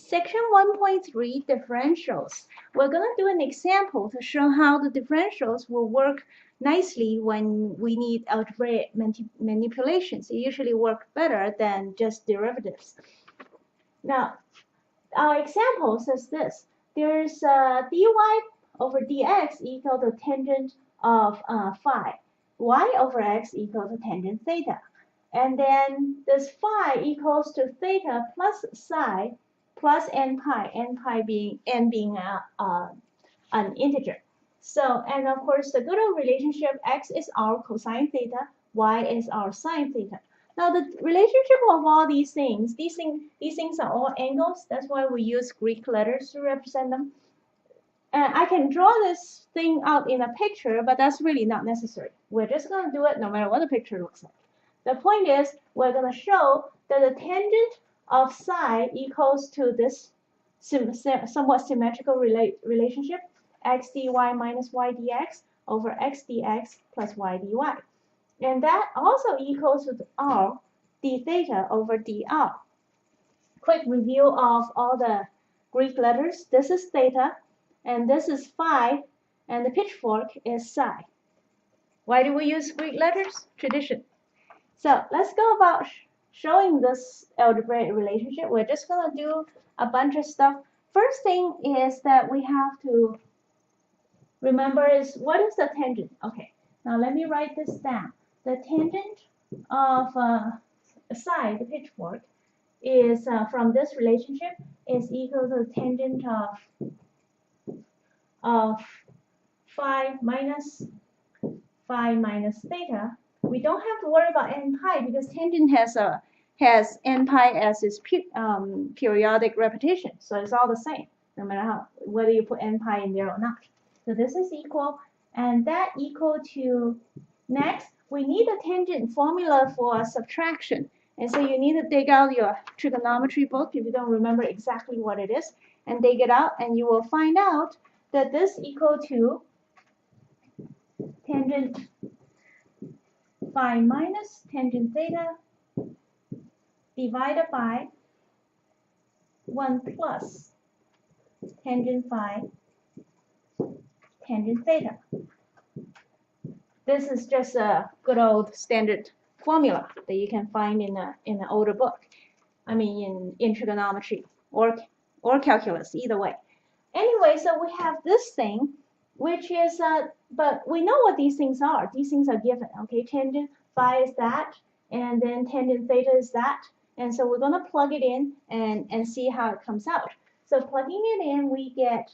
Section 1.3 differentials. We're going to do an example to show how the differentials will work nicely when we need algebraic manipulations. They usually work better than just derivatives. Now, our example says this. There's dy over dx equal to tangent of phi. Y over x equal to tangent theta. And then this phi equals to theta plus psi plus n pi being n being an integer. So, and of course, the good old relationship, x is our cosine theta, y is our sine theta. Now, the relationship of all these things are all angles. That's why we use Greek letters to represent them. And I can draw this thing out in a picture, but that's really not necessary. We're just going to do it no matter what the picture looks like. The point is, we're going to show that the tangent of psi equals to this somewhat symmetrical relationship, x dy minus y dx over x dx plus y dy. And that also equals to r d theta over dr. Quick review of all the Greek letters. This is theta, and this is phi, and the pitchfork is psi. Why do we use Greek letters? Tradition. So let's go about showing this algebraic relationship. We're just going to do a bunch of stuff. First thing is that we have to remember is what is the tangent? Okay, now let me write this down. The tangent of psi, the pitchfork, is from this relationship is equal to the tangent of phi minus theta. We don't have to worry about n pi because tangent has n pi as its periodic repetition, so it's all the same, no matter whether you put n pi in there or not. So this is equal, and that equal to, next, we need a tangent formula for subtraction. And so you need to dig out your trigonometry book if you don't remember exactly what it is, and dig it out, and you will find out that this equal to tangent phi minus tangent theta divided by 1 plus tangent phi tangent theta. This is just a good old standard formula that you can find in an older book. I mean, in trigonometry or calculus, either way. Anyway, so we have this thing, which is, but we know what these things are. These things are given, okay? Tangent phi is that, and then tangent theta is that. And so we're going to plug it in and see how it comes out. So plugging it in, we get,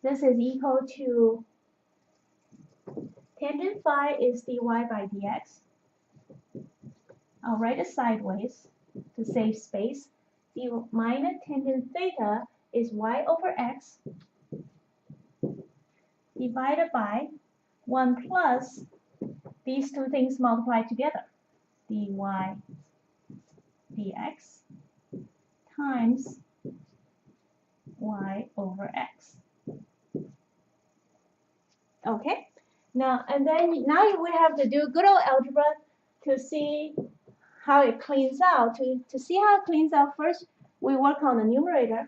this is equal to tangent phi is dy by dx. I'll write it sideways to save space. D minus tangent theta is y over x divided by 1 plus these two things multiplied together, dy dx times y over x. Okay, now we have to do good old algebra to see how it cleans out. To see how it cleans out, first we work on the numerator.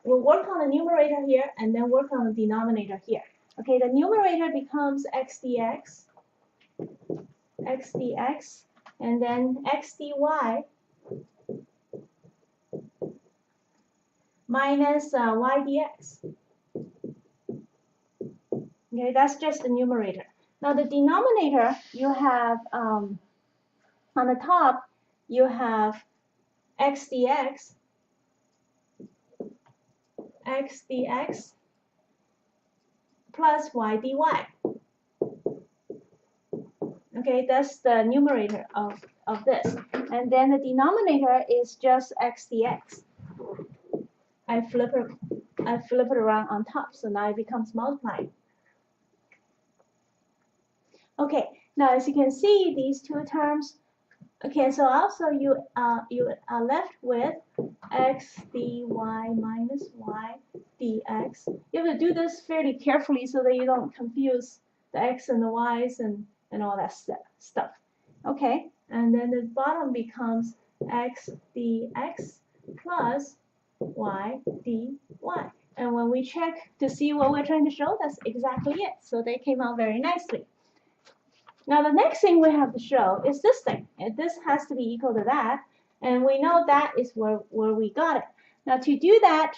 We'll work on the numerator here and then work on the denominator here. Okay, the numerator becomes x dx, and then x dy minus y dx. Okay, that's just the numerator. Now the denominator, you have on the top, you have x dx plus y dy. Okay, that's the numerator of this. And then the denominator is just x dx. I flip it around on top, so now it becomes multiplied. Okay, now as you can see, these two terms. Okay, so also you are left with x dy minus y dx. You have to do this fairly carefully so that you don't confuse the x and the y's and all that stuff. Okay, and then the bottom becomes x dx plus y dy. And when we check to see what we're trying to show, that's exactly it. So they came out very nicely. Now the next thing we have to show is this thing. And this has to be equal to that. And we know that is where we got it. Now to do that,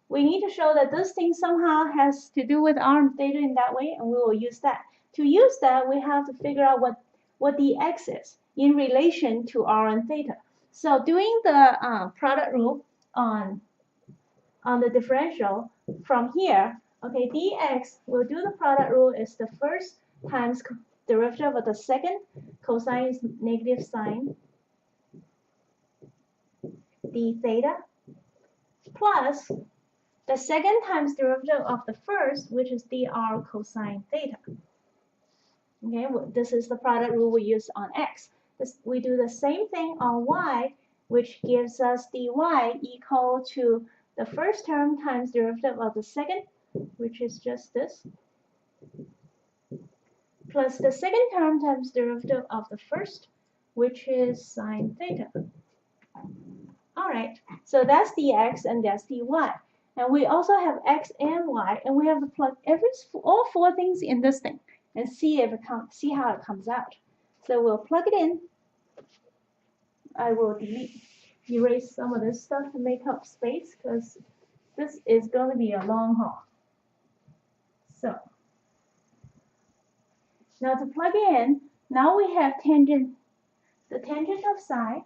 we need to show that this thing somehow has to do with r and theta in that way, and we will use that. To use that, we have to figure out what the x is in relation to r and theta. So doing the product rule on the differential from here, okay, dx, we'll do the product rule is the first times derivative of the second, cosine is negative sine d theta, plus the second times derivative of the first, which is dr cosine theta. Okay, this is the product rule we use on x. We do the same thing on y, which gives us dy equal to the first term times derivative of the second, which is just this, plus the second term times derivative of the first, which is sine theta. All right, so that's dx and that's dy. And we also have x and y, and we have to plug all four things in this thing and see how it comes out. So we'll plug it in. I will erase some of this stuff to make up space because this is going to be a long haul. So now to plug in, now we have the tangent of psi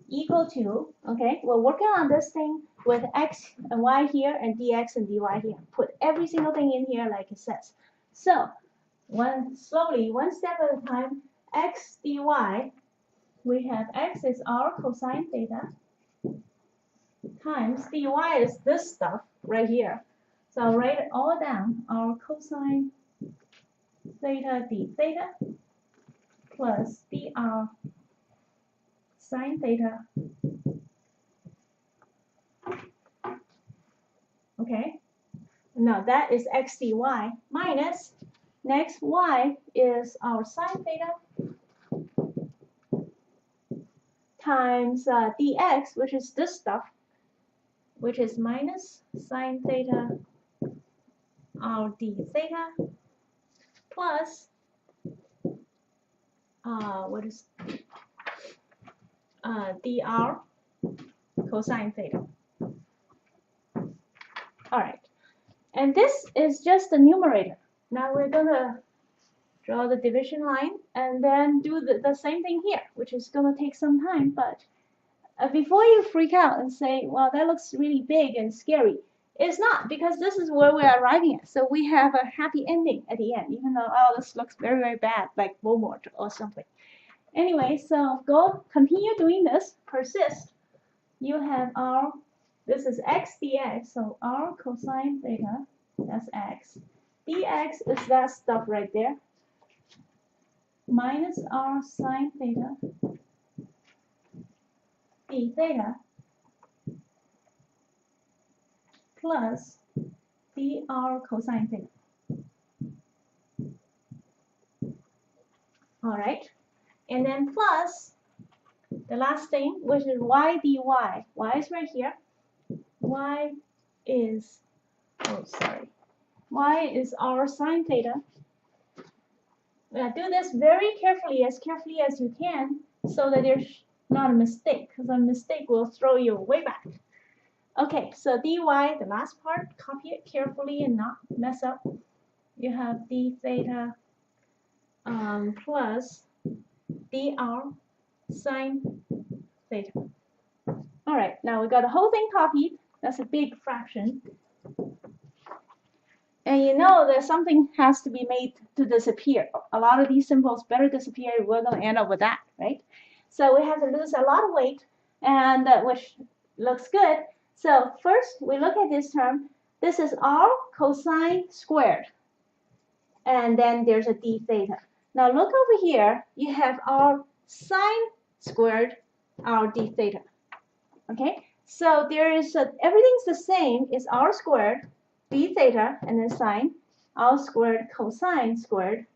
equal to, okay, we're working on this thing with x and y here and dx and dy here. Put every single thing in here like it says. So slowly, one step at a time, x dy, we have x is r cosine theta times dy is this stuff right here. So I'll write it all down, r cosine theta d theta plus dr sine theta. Okay, now that is x dy minus, next y is our sine theta times dx, which is this stuff, which is minus sine theta r d theta plus what is dr cosine theta. All right, and this is just the numerator. Now we're going to draw the division line and then do the same thing here, which is going to take some time. But before you freak out and say, well, that looks really big and scary, it's not, because this is where we're arriving at. So we have a happy ending at the end, even though, oh, this looks very, very bad, like Voldemort or something. Anyway, so continue doing this, persist. You have r, this is x dx, so r cosine theta, that's x. Dx is that stuff right there, minus r sine theta d theta plus dr cosine theta. All right, and then plus the last thing, which is y dy. Y is right here. Y is, y is r sine theta. Do this very carefully as you can, so that there's not a mistake, because a mistake will throw you way back. Okay, so dy, the last part, copy it carefully and not mess up. You have d theta plus dr sine theta. All right, now we got the whole thing copied. That's a big fraction. And you know that something has to be made to disappear. A lot of these symbols better disappear. We're going to end up with that, right? So we have to lose a lot of weight, and which looks good. So first, we look at this term. This is r cosine squared. And then there's a d theta. Now look over here. You have r sine squared, r d theta. Okay? So there is everything's the same. It's r squared, d theta, and then sine, r squared cosine squared,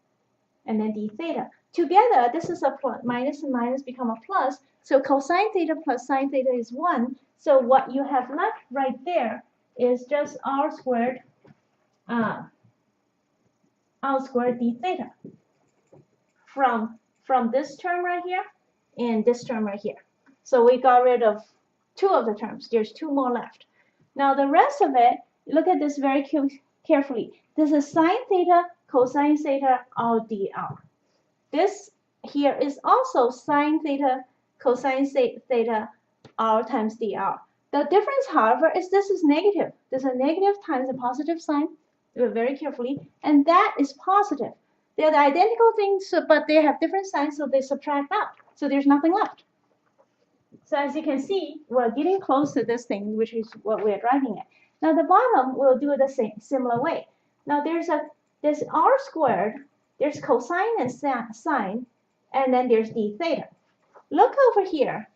and then d theta. together, this is a plus, minus and minus become a plus. So cosine theta plus sine theta is 1. So what you have left right there is just r squared d theta from this term right here and this term right here. So we got rid of 2 of the terms. There's 2 more left. Now the rest of it, look at this very carefully. This is sine theta cosine theta r dr. This here is also sine theta cosine theta r times dr. The difference, however, is this is negative. There's a negative times a positive sign. Do it very carefully, and that is positive. They're the identical things, but they have different signs, so they subtract out. So there's nothing left. So as you can see, we're getting close to this thing, which is what we're driving at. Now the bottom, we'll do it the same, similar way. Now there's r squared, there's cosine and sine, and then there's d theta. Look over here.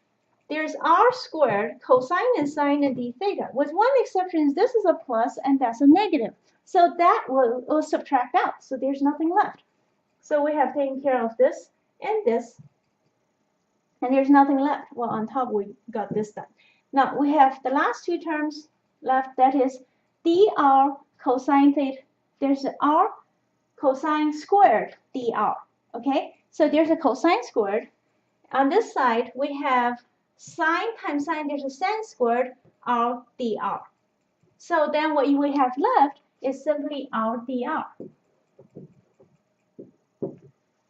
There's r squared, cosine and sine and d theta. With one exception, this is a plus and that's a negative. So that will subtract out. So there's nothing left. So we have taken care of this and this. And there's nothing left. Well, on top we got this done. Now we have the last 2 terms left. That is dr cosine theta. There's r cosine squared dr. Okay, so there's a cosine squared. On this side we have sine times sine. There's a sine squared r dr. So then what we have left is simply r dr.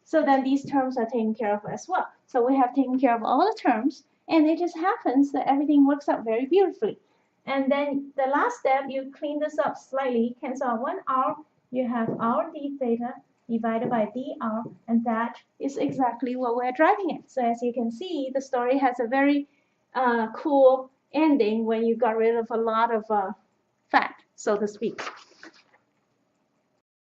So then these terms are taken care of as well. So we have taken care of all the terms, and it just happens that everything works out very beautifully. And then the last step, you clean this up slightly, cancel out 1 r, you have r d theta divided by dr, and that is exactly what we're driving at. So as you can see, the story has a very cool ending when you got rid of a lot of fat, so to speak.